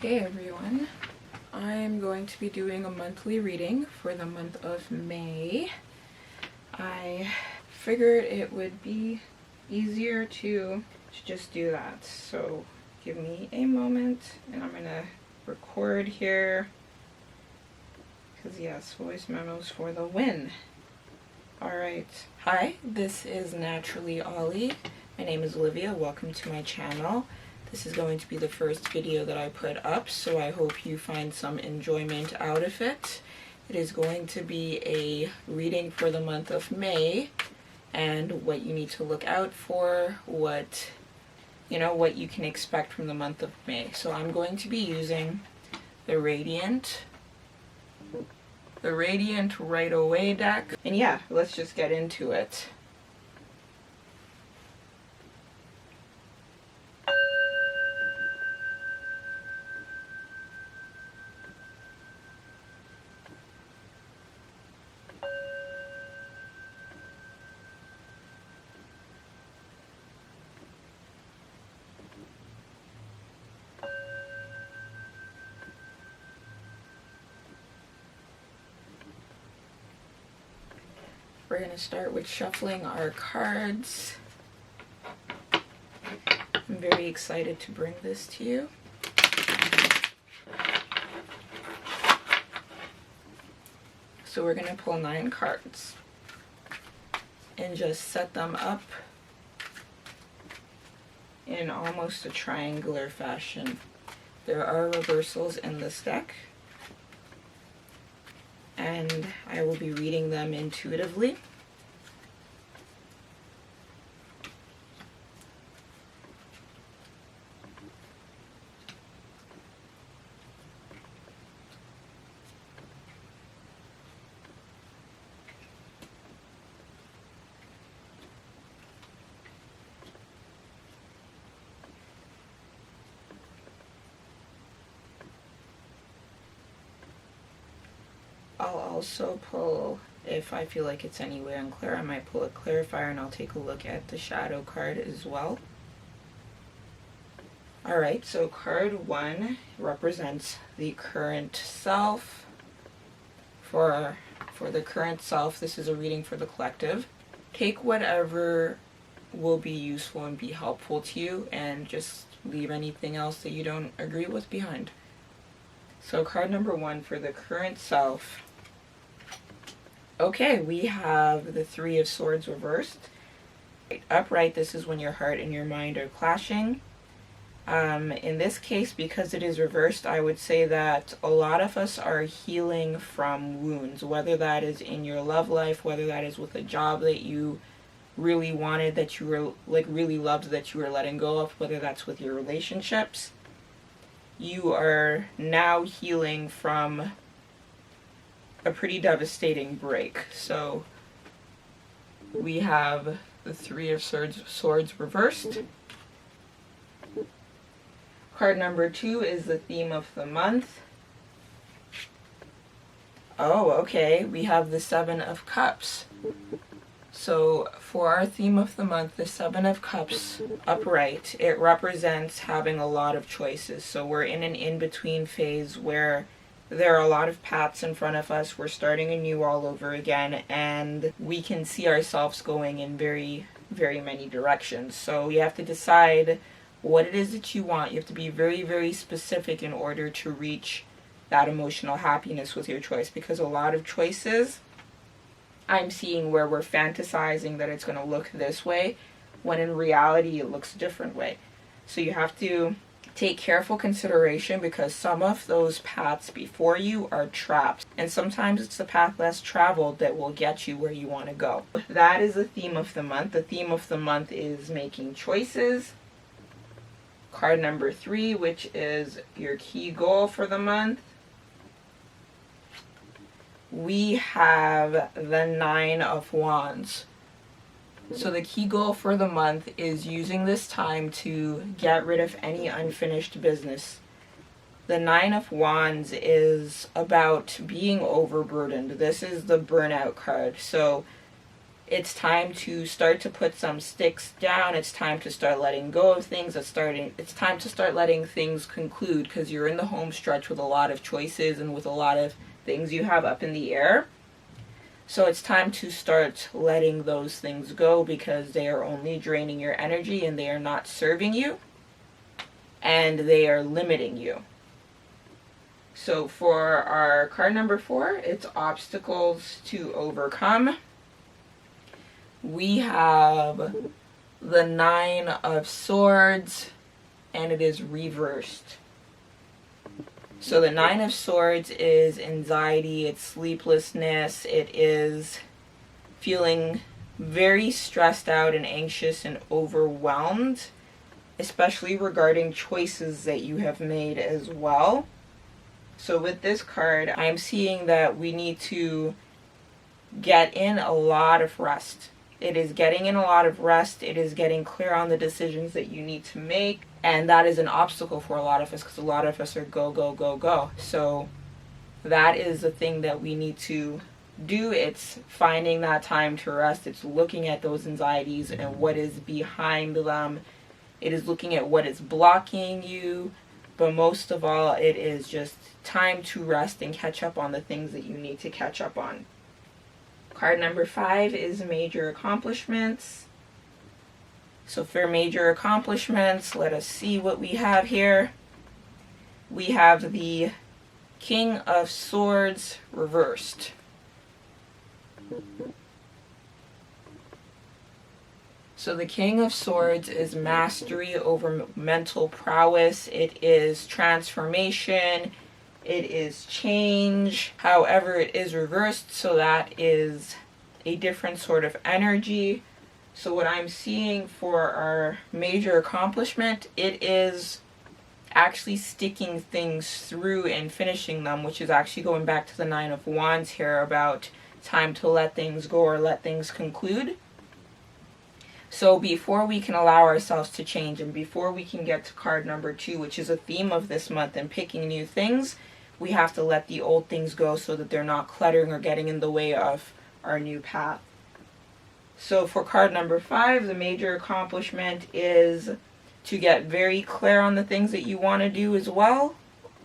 Hey everyone, I'm going to be doing a monthly reading for the month of May. I figured it would be easier to just do that, so give me a moment and I'm gonna record here because yes, voice memos for the win. Alright, hi, this is Naturally Ollie. My name is Olivia. Welcome to my channel. This is going to be the first video that I put up, so I hope you find some enjoyment out of it. It is going to be a reading for the month of May and what you need to look out for, what you can expect from the month of May. So I'm going to be using the Radiant Rider-Waite deck. And yeah, let's just get into it. We're going to start with shuffling our cards. I'm very excited to bring this to you. So we're going to pull 9 cards and just set them up in almost a triangular fashion. There are reversals in this deck, and I will be reading them intuitively. I'll also pull, if I feel like it's any way unclear, I might pull a clarifier and I'll take a look at the shadow card as well. Alright, so card 1 represents the current self. For the current self, this is a reading for the collective. Take whatever will be useful and be helpful to you, and just leave anything else that you don't agree with behind. So card number 1 for the current self. Okay, we have the 3 of Swords reversed. Upright, this is when your heart and your mind are clashing. In this case, because it is reversed, I would say that a lot of us are healing from wounds, whether that is in your love life, whether that is with a job that you really wanted, that you were really loved, that you were letting go of, whether that's with your relationships. You are now healing from a pretty devastating break. So we have the 3 of Swords reversed. Card number 2 is the theme of the month. Oh, okay, we have the 7 of Cups. So for our theme of the month, the 7 of Cups upright, it represents having a lot of choices. So we're in an in-between phase where there are a lot of paths in front of us. We're starting anew all over again, and we can see ourselves going in very, very many directions. So you have to decide what it is that you want. You have to be very, very specific in order to reach that emotional happiness with your choice, because a lot of choices I'm seeing where we're fantasizing that it's going to look this way, when in reality it looks a different way. So you have to take careful consideration, because some of those paths before you are traps, and sometimes it's the path less traveled that will get you where you want to go. That is the theme of the month. The theme of the month is making choices. Card number 3, which is your key goal for the month. We have the 9 of Wands. So the key goal for the month is using this time to get rid of any unfinished business. The 9 of Wands is about being overburdened. This is the burnout card. So It's time to start to put some sticks down. It's time to start letting go of things. It's time to start letting things conclude, because you're in the home stretch with a lot of choices and with a lot of things you have up in the air. So it's time to start letting those things go, because they are only draining your energy and they are not serving you, and they are limiting you. So for our card number 4, it's obstacles to overcome. We have the 9 of Swords, and it is reversed. So the 9 of Swords is anxiety, it's sleeplessness, it is feeling very stressed out and anxious and overwhelmed, especially regarding choices that you have made as well. So with this card, I'm seeing that we need to get in a lot of rest. It is getting in a lot of rest. It is getting clear on the decisions that you need to make. And that is an obstacle for a lot of us, because a lot of us are go, go, go, go. So that is the thing that we need to do. It's finding that time to rest. It's looking at those anxieties and what is behind them. It is looking at what is blocking you. But most of all, it is just time to rest and catch up on the things that you need to catch up on. Card number 5 is major accomplishments. So for major accomplishments, let us see what we have here. We have the King of Swords reversed. So the King of Swords is mastery over mental prowess. It is transformation. It is change. However, it is reversed, so that is a different sort of energy. So what I'm seeing for our major accomplishment, it is actually sticking things through and finishing them, which is actually going back to the 9 of Wands here about time to let things go or let things conclude. So before we can allow ourselves to change, and before we can get to card number 2, which is a theme of this month, and picking new things, we have to let the old things go so that they're not cluttering or getting in the way of our new path. So for card number 5, the major accomplishment is to get very clear on the things that you want to do as well.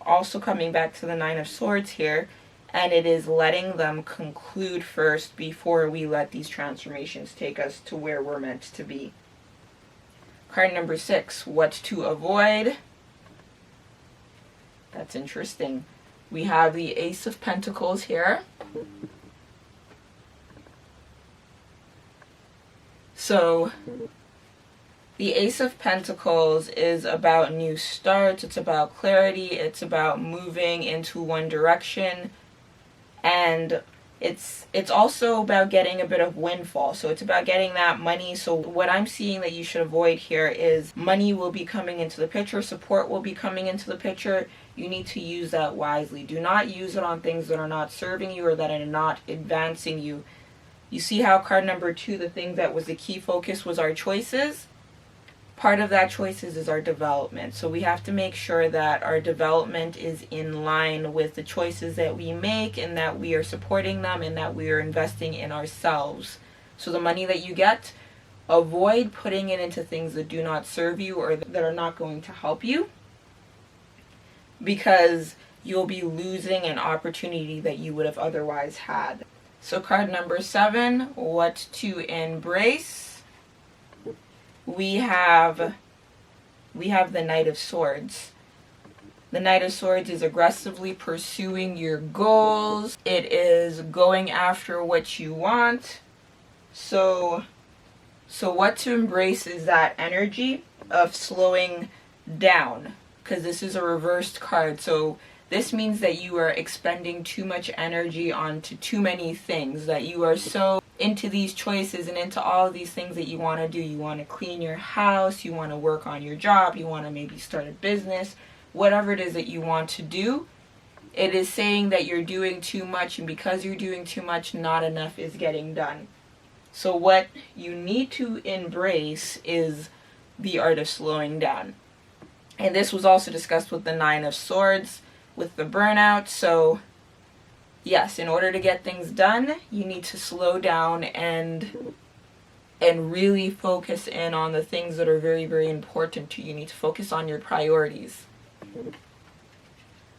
Also coming back to the 9 of Swords here, and it is letting them conclude first before we let these transformations take us to where we're meant to be. Card number 6, what to avoid. That's interesting. We have the Ace of Pentacles here. So the Ace of Pentacles is about new starts, it's about clarity, it's about moving into one direction, and it's also about getting a bit of windfall. So it's about getting that money. So what I'm seeing that you should avoid here is money will be coming into the picture, support will be coming into the picture. You need to use that wisely. Do not use it on things that are not serving you or that are not advancing you. You see how card number 2, the thing that was the key focus was our choices? Part of that choices is our development. So we have to make sure that our development is in line with the choices that we make, and that we are supporting them, and that we are investing in ourselves. So the money that you get, avoid putting it into things that do not serve you or that are not going to help you, because you'll be losing an opportunity that you would have otherwise had. So card number 7, what to embrace. We have the Knight of Swords. The Knight of Swords is aggressively pursuing your goals. It is going after what you want. So what to embrace is that energy of slowing down, because this is a reversed card. So this means that you are expending too much energy onto too many things, that you are so into these choices and into all of these things that you want to do. You want to clean your house, you want to work on your job, you want to maybe start a business, whatever it is that you want to do. It is saying that you're doing too much, and because you're doing too much, not enough is getting done. So what you need to embrace is the art of slowing down. And this was also discussed with the 9 of Swords, with the burnout. So yes, in order to get things done, you need to slow down and really focus in on the things that are very, very important to you. You need to focus on your priorities.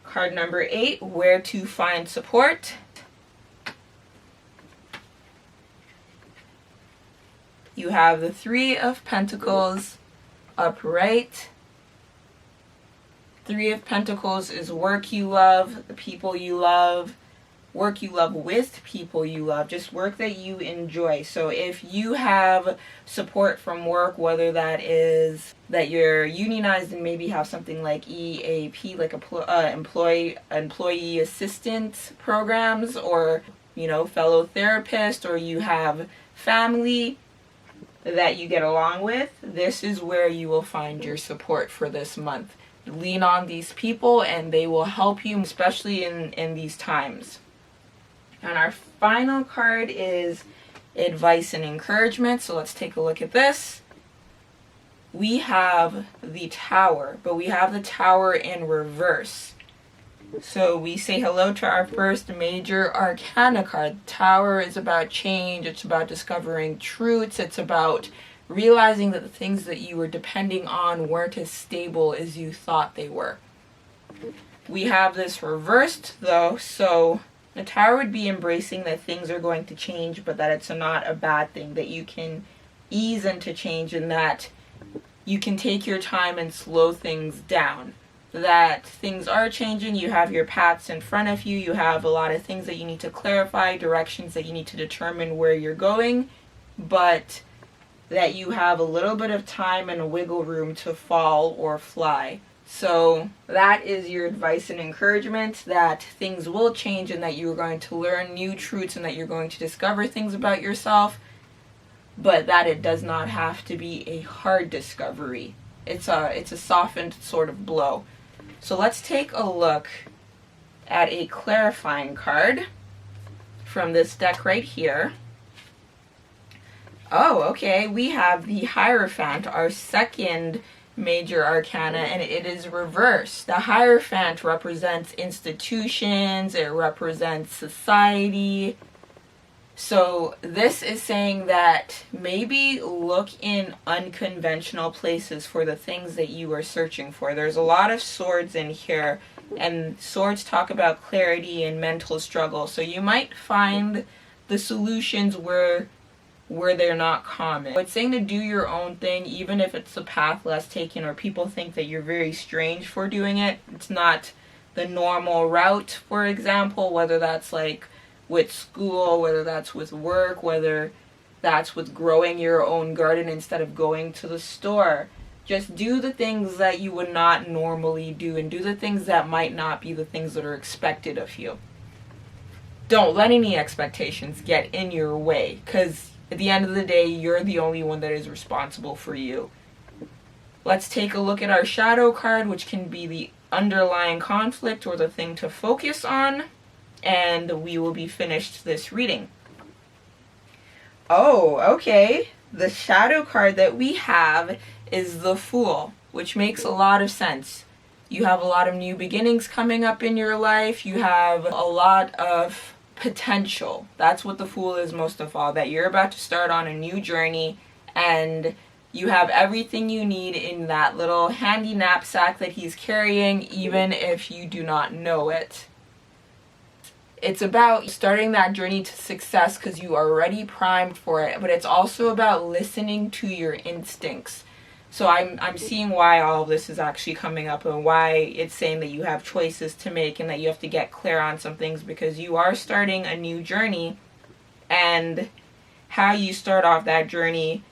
Card number 8, where to find support. You have the 3 of Pentacles upright. 3 of Pentacles is work you love, the people you love, work you love with people you love, just work that you enjoy. So if you have support from work, whether that is that you're unionized and maybe have something like EAP, like employee assistance programs, or fellow therapist, or you have family that you get along with, this is where you will find your support for this month. Lean on these people and they will help you, especially in these times. And our final card is advice and encouragement. So let's take a look at this. We have the Tower, but we have the Tower in reverse. So we say hello to our first major arcana card. The Tower is about change. It's about discovering truths. It's about realizing that the things that you were depending on weren't as stable as you thought they were. We have this reversed though, so the Tower would be embracing that things are going to change, but that it's not a bad thing, that you can ease into change and that you can take your time and slow things down. That things are changing, you have your paths in front of you, you have a lot of things that you need to clarify, directions that you need to determine where you're going, but that you have a little bit of time and a wiggle room to fall or fly. So that is your advice and encouragement, that things will change and that you're going to learn new truths and that you're going to discover things about yourself, but that it does not have to be a hard discovery. It's a softened sort of blow. So let's take a look at a clarifying card from this deck right here. Oh, okay, we have the Hierophant, our second major arcana, and it is reversed. The Hierophant represents institutions, it represents society. So this is saying that maybe look in unconventional places for the things that you are searching for. There's a lot of swords in here, and swords talk about clarity and mental struggle. So you might find the solutions where they're not common. It's saying to do your own thing, even if it's a path less taken or people think that you're very strange for doing it. It's not the normal route, for example, whether that's like with school, whether that's with work, whether that's with growing your own garden instead of going to the store. Just do the things that you would not normally do and do the things that might not be the things that are expected of you. Don't let any expectations get in your way, because at the end of the day, you're the only one that is responsible for you. Let's take a look at our shadow card, which can be the underlying conflict or the thing to focus on, and we will be finished this reading. Oh, okay. The shadow card that we have is the Fool, which makes a lot of sense. You have a lot of new beginnings coming up in your life. You have a lot of potential. That's what the Fool is most of all, that you're about to start on a new journey and you have everything you need in that little handy knapsack that he's carrying, even if you do not know it. It's about starting that journey to success because you are already primed for it, but it's also about listening to your instincts. So I'm seeing why all of this is actually coming up and why it's saying that you have choices to make and that you have to get clear on some things, because you are starting a new journey, and how you start off that journey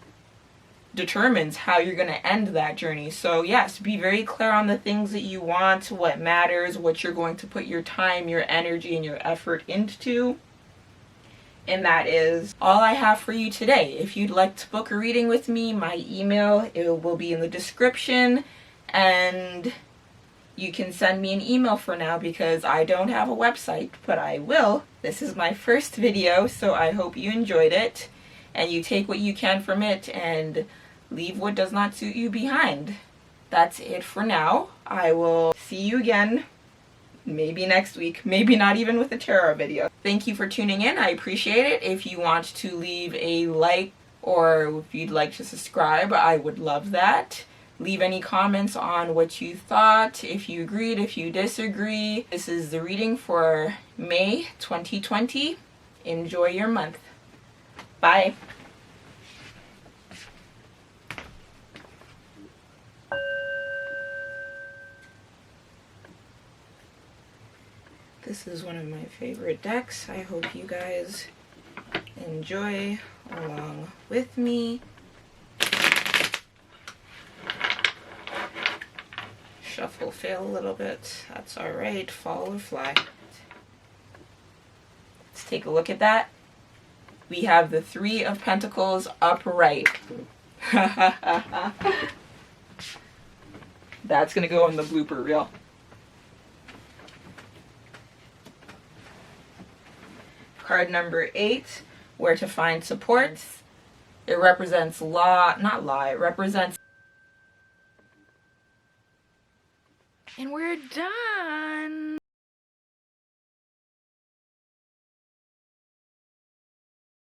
determines how you're going to end that journey. So yes, be very clear on the things that you want, what matters, what you're going to put your time, your energy, and your effort into. And that is all I have for you today. If you'd like to book a reading with me, my email, it will be in the description, and you can send me an email for now because I don't have a website, but I will. This is my first video, so I hope you enjoyed it and you take what you can from it and leave what does not suit you behind. That's it for now. I will see you again maybe next week, maybe not even with a tarot video. Thank you for tuning in. I appreciate it. If you want to leave a like or if you'd like to subscribe, I would love that. Leave any comments on what you thought, if you agreed, if you disagree. This is the reading for May 2020. Enjoy your month. Bye. This is one of my favorite decks. I hope you guys enjoy along with me. Shuffle, fail a little bit. That's all right. Fall or fly. Let's take a look at that. We have the Three of Pentacles upright. That's gonna go in the blooper reel. Card number 8, where to find support. It represents it represents